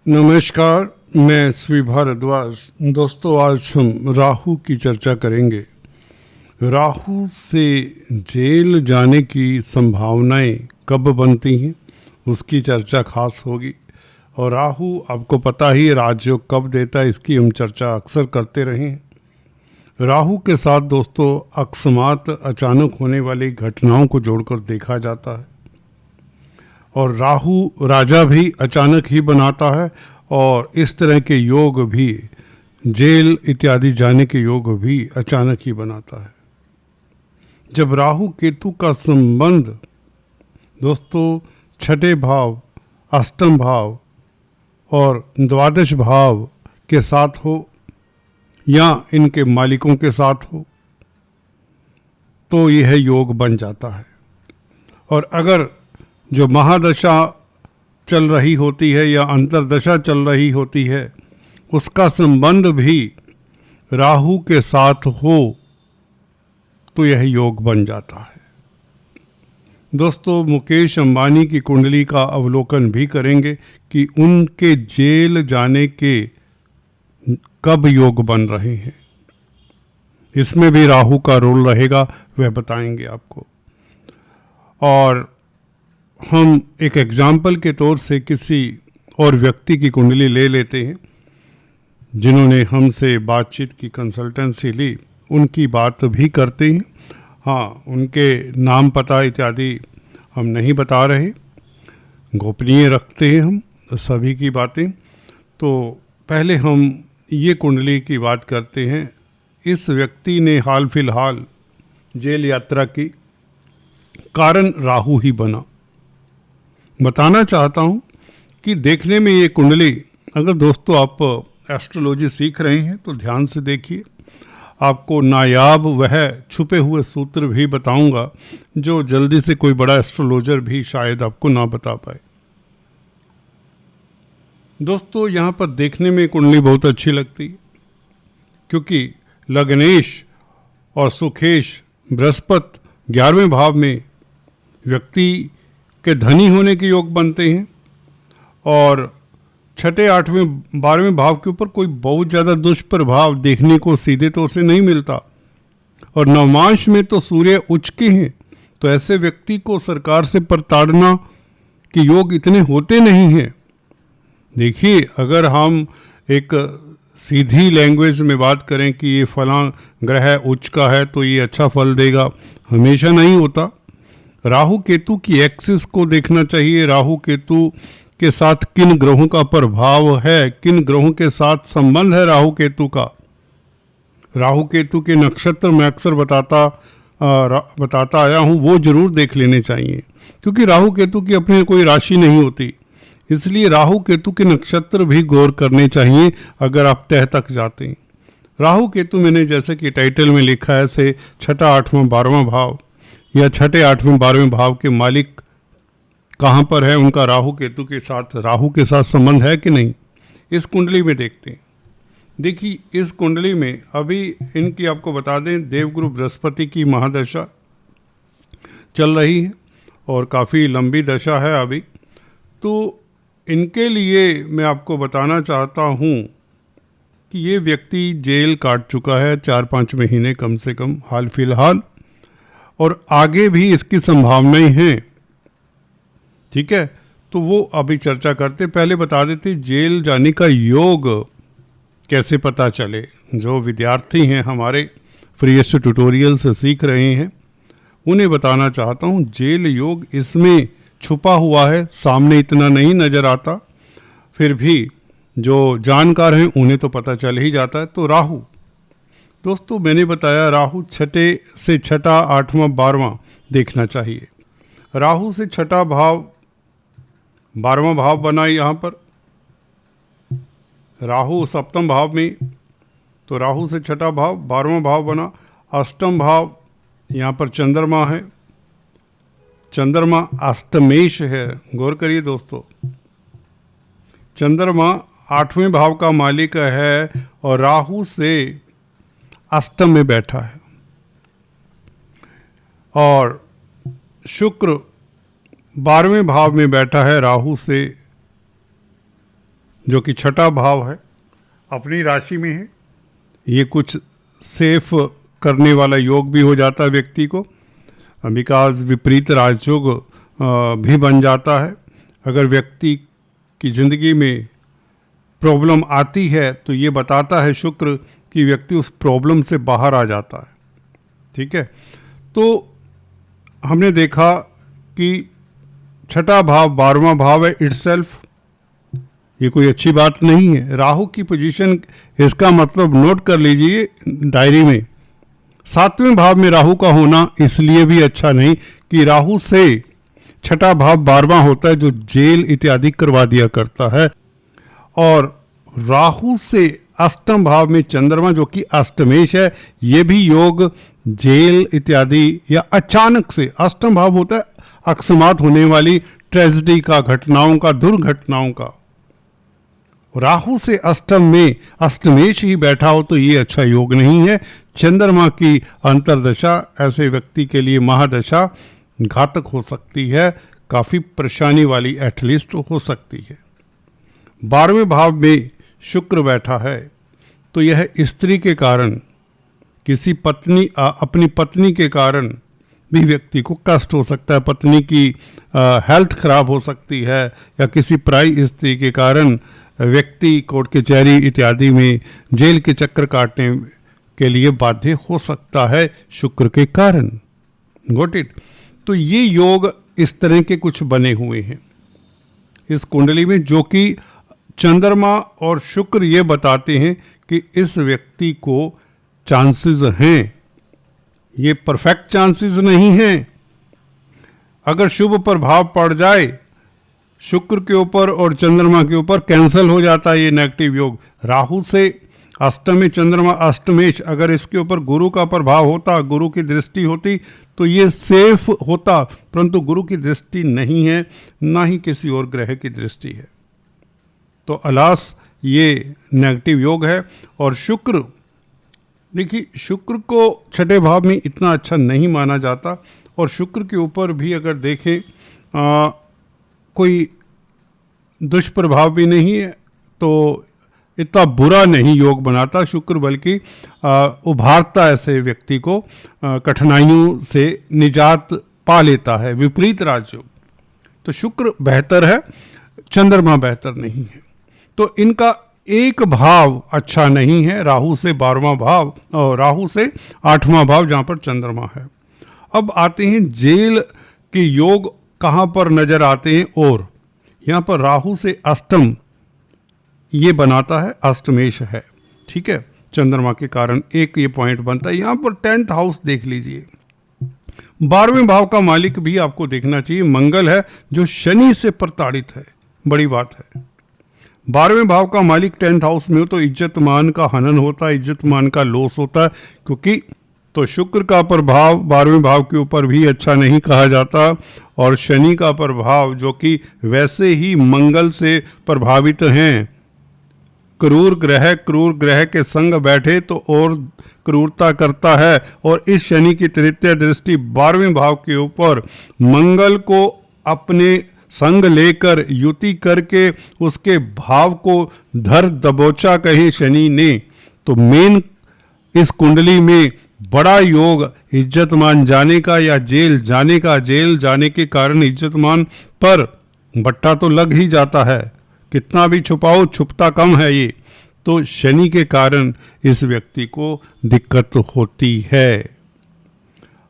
नमस्कार, मैं श्री भारद्वाज। दोस्तों, आज हम राहु की चर्चा करेंगे। राहु से जेल जाने की संभावनाएं कब बनती हैं, उसकी चर्चा खास होगी। और राहु आपको पता ही है राजयोग कब देता है, इसकी हम चर्चा अक्सर करते रहे हैं। राहु के साथ दोस्तों अकस्मात अचानक होने वाली घटनाओं को जोड़कर देखा जाता है। और राहु राजा भी अचानक ही बनाता है, और इस तरह के योग भी, जेल इत्यादि जाने के योग भी अचानक ही बनाता है। जब राहु केतु का संबंध दोस्तों छठे भाव, अष्टम भाव और द्वादश भाव के साथ हो या इनके मालिकों के साथ हो तो यह योग बन जाता है। और अगर जो महादशा चल रही होती है या अंतर्दशा चल रही होती है, उसका संबंध भी राहु के साथ हो तो यह योग बन जाता है। दोस्तों, मुकेश अंबानी की कुंडली का अवलोकन भी करेंगे कि उनके जेल जाने के कब योग बन रहे हैं। इसमें भी राहु का रोल रहेगा, वह बताएंगे आपको। और हम एक एग्जाम्पल के तौर से किसी और व्यक्ति की कुंडली ले लेते हैं जिन्होंने हमसे बातचीत की, कंसल्टेंसी ली, उनकी बात भी करते हैं। हाँ, उनके नाम पता इत्यादि हम नहीं बता रहे, गोपनीय रखते हैं हम सभी की बातें। तो पहले हम ये कुंडली की बात करते हैं। इस व्यक्ति ने हाल फिलहाल जेल यात्रा की, कारण राहु ही बना। बताना चाहता हूँ कि देखने में ये कुंडली, अगर दोस्तों आप एस्ट्रोलॉजी सीख रहे हैं तो ध्यान से देखिए, आपको नायाब वह छुपे हुए सूत्र भी बताऊंगा जो जल्दी से कोई बड़ा एस्ट्रोलॉजर भी शायद आपको ना बता पाए। दोस्तों, यहाँ पर देखने में कुंडली बहुत अच्छी लगती है क्योंकि लग्नेश और सुखेश बृहस्पति 11वें भाव में व्यक्ति के धनी होने के योग बनते हैं, और छठे, 8वें, 12वें भाव के ऊपर कोई बहुत ज़्यादा दुष्प्रभाव देखने को सीधे तौर से नहीं मिलता। और नवमांश में तो सूर्य उच्च के हैं, तो ऐसे व्यक्ति को सरकार से प्रताड़ना के योग इतने होते नहीं हैं। देखिए, अगर हम एक सीधी लैंग्वेज में बात करें कि ये फलां ग्रह उच्च का है तो ये अच्छा फल देगा, हमेशा नहीं होता। राहु केतु की एक्सिस को देखना चाहिए। राहु केतु के साथ किन ग्रहों का प्रभाव है, किन ग्रहों के साथ संबंध है राहु केतु का। राहु केतु के नक्षत्र मैं अक्सर बताता आया हूँ, वो जरूर देख लेने चाहिए क्योंकि राहु केतु की अपनी कोई राशि नहीं होती। इसलिए राहु केतु के नक्षत्र भी गौर करने चाहिए अगर आप तह तक जाते हैं। राहु केतु मैंने जैसे कि टाइटल में लिखा है से छठा, 8वां, 12वां भाव या छठे, 8वें, 12वें भाव के मालिक कहाँ पर है, उनका राहु केतु के साथ, राहु के साथ संबंध है कि नहीं, इस कुंडली में देखते हैं। देखिए, इस कुंडली में अभी इनकी आपको बता दें, देवगुरु बृहस्पति की महादशा चल रही है और काफ़ी लंबी दशा है अभी। तो इनके लिए मैं आपको बताना चाहता हूँ कि ये व्यक्ति जेल काट चुका है 4-5 महीने कम से कम हाल फिलहाल, और आगे भी इसकी संभावनाएं हैं। ठीक है, तो वो अभी चर्चा करते। पहले बता देते जेल जाने का योग कैसे पता चले। जो विद्यार्थी हैं हमारे फ्रीएस्ट ट्यूटोरियल से सीख रहे हैं उन्हें बताना चाहता हूँ, जेल योग इसमें छुपा हुआ है, सामने इतना नहीं नज़र आता, फिर भी जो जानकार हैं उन्हें तो पता चल ही जाता है। तो राहु, दोस्तों मैंने बताया राहु छठे से छठा, 8वां, 12वां देखना चाहिए। राहु से छठा भाव 12वां भाव बना यहाँ पर, राहु सप्तम भाव में, तो राहु से छठा भाव 12वां भाव बना। अष्टम भाव यहाँ पर चंद्रमा है, चंद्रमा अष्टमेश है, गौर करिए दोस्तों। चंद्रमा 8वें भाव का मालिक है और राहु से अष्टम में बैठा है, और शुक्र 12वें भाव में बैठा है राहु से जो कि छठा भाव है, अपनी राशि में है। ये कुछ सेफ करने वाला योग भी हो जाता है व्यक्ति को, बिकॉज विपरीत राजयोग भी बन जाता है। अगर व्यक्ति की ज़िंदगी में प्रॉब्लम आती है तो ये बताता है शुक्र कि व्यक्ति उस प्रॉब्लम से बाहर आ जाता है। ठीक है, तो हमने देखा कि छठा भाव 12वां भाव है इटसेल्फ, ये कोई अच्छी बात नहीं है। राहु की पोजीशन, इसका मतलब नोट कर लीजिए डायरी में, 7वें भाव में राहु का होना इसलिए भी अच्छा नहीं कि राहु से छठा भाव 12वां होता है जो जेल इत्यादि करवा दिया करता है, और राहु से अष्टम भाव में चंद्रमा जो कि अष्टमेश है, ये भी योग जेल इत्यादि या अचानक से, अष्टम भाव होता है अकस्मात होने वाली ट्रेजेडी का, घटनाओं का, दुर्घटनाओं का। राहु से अष्टम में अष्टमेश ही बैठा हो तो ये अच्छा योग नहीं है। चंद्रमा की अंतर्दशा ऐसे व्यक्ति के लिए महादशा घातक हो सकती है, काफ़ी परेशानी वाली एटलीस्ट हो सकती है। 12वें भाव में शुक्र बैठा है तो यह स्त्री के कारण, किसी पत्नी, अपनी पत्नी के कारण भी व्यक्ति को कष्ट हो सकता है, पत्नी की हेल्थ खराब हो सकती है, या किसी पराई स्त्री के कारण व्यक्ति कोर्ट कचहरी इत्यादि में जेल के चक्कर काटने के लिए बाध्य हो सकता है शुक्र के कारण। Got it. तो ये योग इस तरह के कुछ बने हुए हैं इस कुंडली में, जो कि चंद्रमा और शुक्र ये बताते हैं कि इस व्यक्ति को चांसेस हैं। ये परफेक्ट चांसेस नहीं हैं। अगर शुभ प्रभाव पड़ जाए शुक्र के ऊपर और चंद्रमा के ऊपर, कैंसिल हो जाता है ये नेगेटिव योग। राहु से अष्टम में चंद्रमा अष्टमेश, अगर इसके ऊपर गुरु का प्रभाव होता, गुरु की दृष्टि होती तो ये सेफ होता, परंतु गुरु की दृष्टि नहीं है, ना ही किसी और ग्रह की दृष्टि है, तो अलास ये नेगेटिव योग है। और शुक्र, देखिए शुक्र को छठे भाव में इतना अच्छा नहीं माना जाता, और शुक्र के ऊपर भी अगर देखें कोई दुष्प्रभाव भी नहीं है, तो इतना बुरा नहीं योग बनाता शुक्र, बल्कि उभारता ऐसे व्यक्ति को, कठिनाइयों से निजात पा लेता है। विपरीत राजयोग, तो शुक्र बेहतर है, चंद्रमा बेहतर नहीं है। तो इनका एक भाव अच्छा नहीं है, राहु से 12वां भाव और राहु से 8वां भाव जहाँ पर चंद्रमा है। अब आते हैं जेल के योग कहाँ पर नजर आते हैं, और यहाँ पर राहु से अष्टम ये बनाता है, अष्टमेश है। ठीक है, चंद्रमा के कारण एक ये पॉइंट बनता है। यहाँ पर 10th हाउस देख लीजिए, 12वें भाव का मालिक भी आपको देखना चाहिए, मंगल है जो शनि से प्रताड़ित है, बड़ी बात है। 12वें भाव का मालिक 10th हाउस में हो तो इज्जत मान का हनन होता है, इज्जत मान का लॉस होता है, क्योंकि तो शुक्र का प्रभाव 12वें भाव के ऊपर भी अच्छा नहीं कहा जाता, और शनि का प्रभाव जो कि वैसे ही मंगल से प्रभावित हैं, क्रूर ग्रह के संग बैठे तो और क्रूरता करता है, और इस शनि की तृतीय दृष्टि 12वें भाव के ऊपर मंगल को अपने संग लेकर युति करके उसके भाव को धर दबोचा कहे शनि ने, तो मेन इस कुंडली में बड़ा योग इज्जतमान जाने का या जेल जाने का। जेल जाने के कारण इज्जतमान पर बट्टा तो लग ही जाता है, कितना भी छुपाओ छुपता कम है ये, तो शनि के कारण इस व्यक्ति को दिक्कत होती है।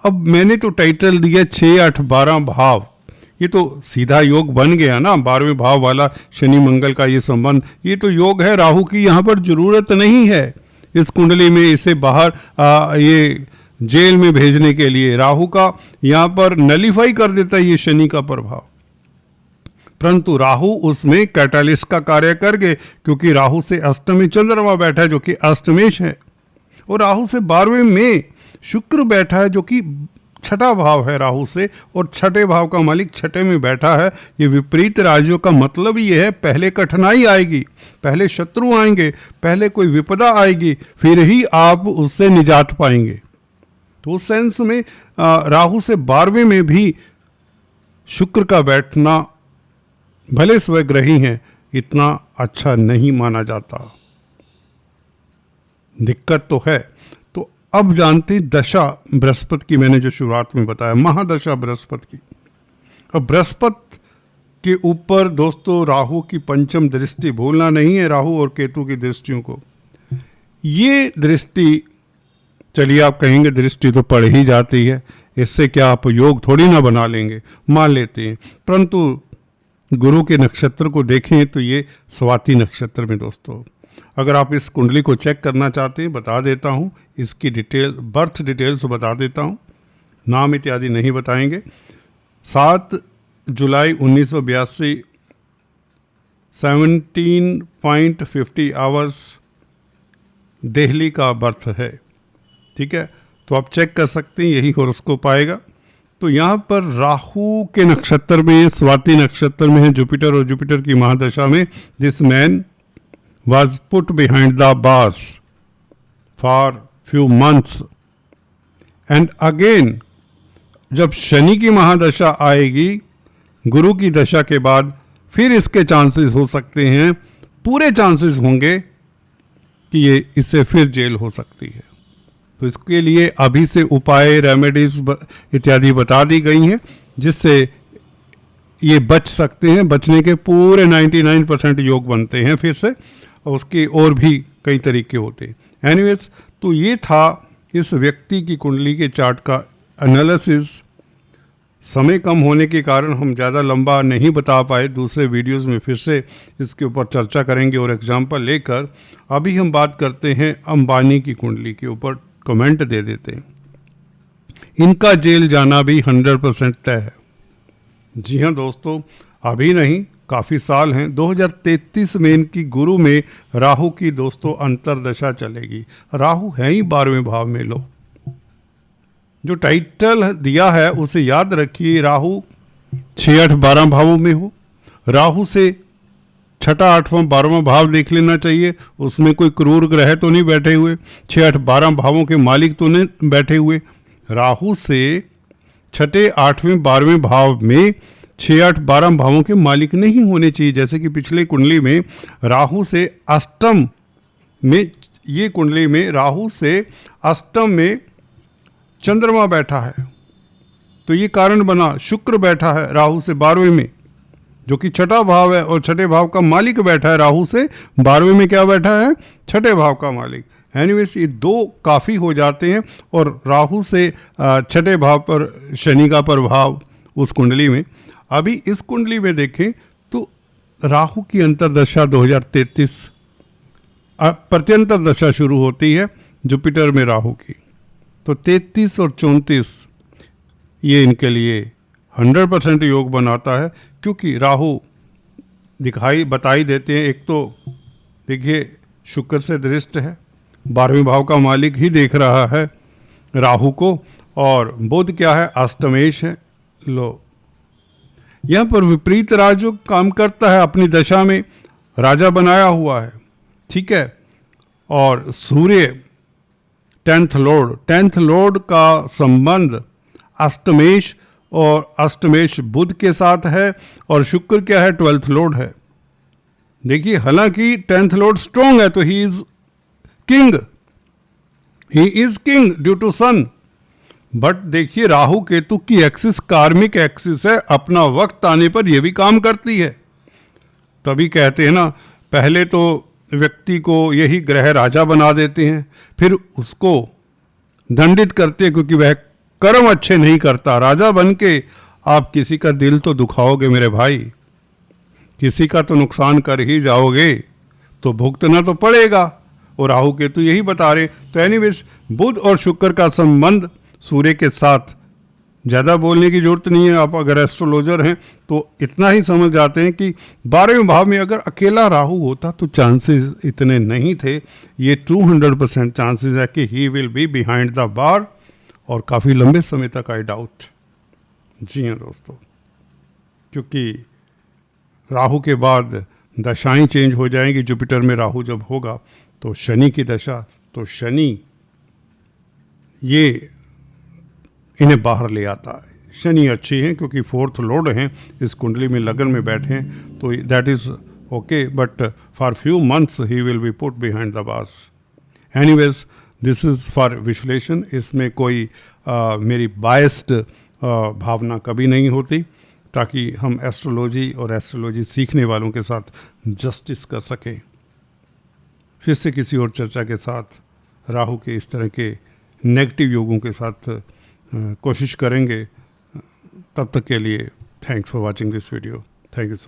अब मैंने तो टाइटल दिया 6, 8, 12 भाव, ये तो सीधा योग बन गया ना, 12वें भाव वाला शनि मंगल का ये संबंध, ये तो योग है। राहु की यहाँ पर जरूरत नहीं है इस कुंडली में इसे बाहर ये जेल में भेजने के लिए। राहु का यहाँ पर नलीफाई कर देता है ये शनि का प्रभाव, परंतु राहु उसमें कैटालिस्ट का कार्य कर गए, क्योंकि राहु से अष्टम में चंद्रमा बैठा है जो कि अष्टमेश है, और राहु से 12वें में शुक्र बैठा है जो कि छठा भाव है राहु से, और छठे भाव का मालिक छठे में बैठा है। ये विपरीत राजयोग का मतलब ये है, पहले कठिनाई आएगी, पहले शत्रु आएंगे, पहले कोई विपदा आएगी, फिर ही आप उससे निजात पाएंगे। तो उस सेंस में राहु से 12वें में भी शुक्र का बैठना, भले स्वग्रही हैं इतना अच्छा नहीं माना जाता। दिक्कत तो है। तो अब जानते हैं दशा बृहस्पति की, मैंने जो शुरुआत में बताया, महादशा बृहस्पति की। अब बृहस्पति के ऊपर दोस्तों राहु की पंचम दृष्टि, भूलना नहीं है राहु और केतु की दृष्टियों को। ये दृष्टि, चलिए आप कहेंगे दृष्टि तो पड़ ही जाती है, इससे क्या आप योग थोड़ी ना बना लेंगे, मान लेते हैं, परंतु गुरु के नक्षत्र को देखें तो ये स्वाति नक्षत्र में दोस्तों, अगर आप इस कुंडली को चेक करना चाहते हैं बता देता हूँ, इसकी डिटेल, बर्थ डिटेल्स बता देता हूँ, नाम इत्यादि नहीं बताएंगे। 7 जुलाई 1982 17.50 आवर्स दिल्ली का बर्थ है। ठीक है, तो आप चेक कर सकते हैं, यही हॉरोस्कोप आएगा। तो यहाँ पर राहु के नक्षत्र में, स्वाति नक्षत्र में है जुपिटर, और जुपिटर की महादशा में this man was put behind the bars for few months and again जब शनि की महादशा आएगी गुरु की दशा के बाद, फिर इसके चांसेस हो सकते हैं, पूरे चांसेस होंगे कि ये इससे फिर जेल हो सकती है। तो इसके लिए अभी से उपाय, रेमेडीज इत्यादि बता दी गई हैं जिससे ये बच सकते हैं। बचने के पूरे 99% योग बनते हैं फिर से, और उसके और भी कई तरीके होते हैं। एनीवेज, तो ये था इस व्यक्ति की कुंडली के चार्ट का एनालिसिस। समय कम होने के कारण हम ज़्यादा लंबा नहीं बता पाए, दूसरे वीडियोस में फिर से इसके ऊपर चर्चा करेंगे और एग्जाम्पल लेकर। अभी हम बात करते हैं अंबानी की कुंडली के ऊपर, कमेंट दे देते हैं। इनका जेल जाना भी 100% तय है। जी हाँ दोस्तों, अभी नहीं, काफ़ी साल हैं। 2033 में इनकी गुरु में राहु की दोस्तों अंतरदशा चलेगी। राहु है ही 12वें भाव में। लो, जो टाइटल दिया है उसे याद रखिए, राहु 6, 8, 12 भावों में हो। राहु से 6ठा, 8वां, 12वां भाव देख लेना चाहिए, उसमें कोई क्रूर ग्रह तो नहीं बैठे हुए, 6, 8, 12 भावों के मालिक तो नहीं बैठे हुए। राहु से 6ठे, 8वें, 12वें भाव में 6, 8, 12 भावों के मालिक नहीं होने चाहिए। जैसे कि पिछले कुंडली में राहु से अष्टम में, ये कुंडली में राहु से अष्टम में चंद्रमा बैठा है, तो ये कारण बना। शुक्र बैठा है राहु से 12वें में, जो कि 6ठा भाव है, और 6ठे भाव का मालिक बैठा है राहु से 12वें में। क्या बैठा है? 6ठे भाव का मालिक। एनीवेज, ये दो काफ़ी हो जाते हैं, और राहु से 6ठे भाव पर शनि का प्रभाव उस कुंडली में। अभी इस कुंडली में देखें तो राहु की अंतरदशा 2033 प्रत्यंतर दशा शुरू होती है जुपिटर में राहु की। तो 33 और 34 ये इनके लिए 100% योग बनाता है, क्योंकि राहु बताई देते हैं। एक तो देखिए शुक्र से दृष्ट है, 12वें भाव का मालिक ही देख रहा है राहु को, और बुध क्या है? अष्टमेश है। लो, यहाँ पर विपरीत राजयोग काम करता है, अपनी दशा में राजा बनाया हुआ है। ठीक है, और सूर्य 10th लॉर्ड का संबंध अष्टमेश, और अष्टमेश बुध के साथ है, और शुक्र क्या है? 12th लॉर्ड है। देखिए, हालांकि 10th लॉर्ड स्ट्रॉन्ग है, तो he is king due to sun. But देखिए, राहु केतु की एक्सिस कार्मिक एक्सिस है, अपना वक्त आने पर यह भी काम करती है। तभी कहते हैं ना, पहले तो व्यक्ति को यही ग्रह राजा बना देते हैं, फिर उसको दंडित करते हैं क्योंकि वह कर्म अच्छे नहीं करता। राजा बन के आप किसी का दिल तो दुखाओगे मेरे भाई, किसी का तो नुकसान कर ही जाओगे, तो भुगतना तो पड़ेगा। और राहु केतु यही बता रहे। तो एनीवेज, बुध और शुक्र का संबंध सूर्य के साथ, ज़्यादा बोलने की जरूरत नहीं है। आप अगर एस्ट्रोलॉजर हैं तो इतना ही समझ जाते हैं कि 12वें भाव में अगर अकेला राहु होता तो चांसेस इतने नहीं थे। ये 200% चांसेस है कि he will be behind the bar, और काफ़ी लंबे समय तक, आई डाउट। जी हाँ दोस्तों, क्योंकि राहु के बाद दशाएं चेंज हो जाएंगी। जुपिटर में राहु जब होगा तो शनि की दशा, तो शनि ये इन्हें बाहर ले आता है। शनि अच्छी हैं क्योंकि 4th लॉर्ड हैं, इस कुंडली में लगन में बैठे हैं, तो that is okay, but for few months he will be put behind the bars. Anyways, this is for विश्लेषण, इसमें कोई मेरी बायस्ड भावना कभी नहीं होती, ताकि हम एस्ट्रोलॉजी और एस्ट्रोलॉजी सीखने वालों के साथ जस्टिस कर सकें। फिर से किसी और चर्चा के साथ राहु के इस तरह के नेगेटिव योगों के साथ कोशिश करेंगे। तब तक के लिए thanks for watching this video. Thank you so much.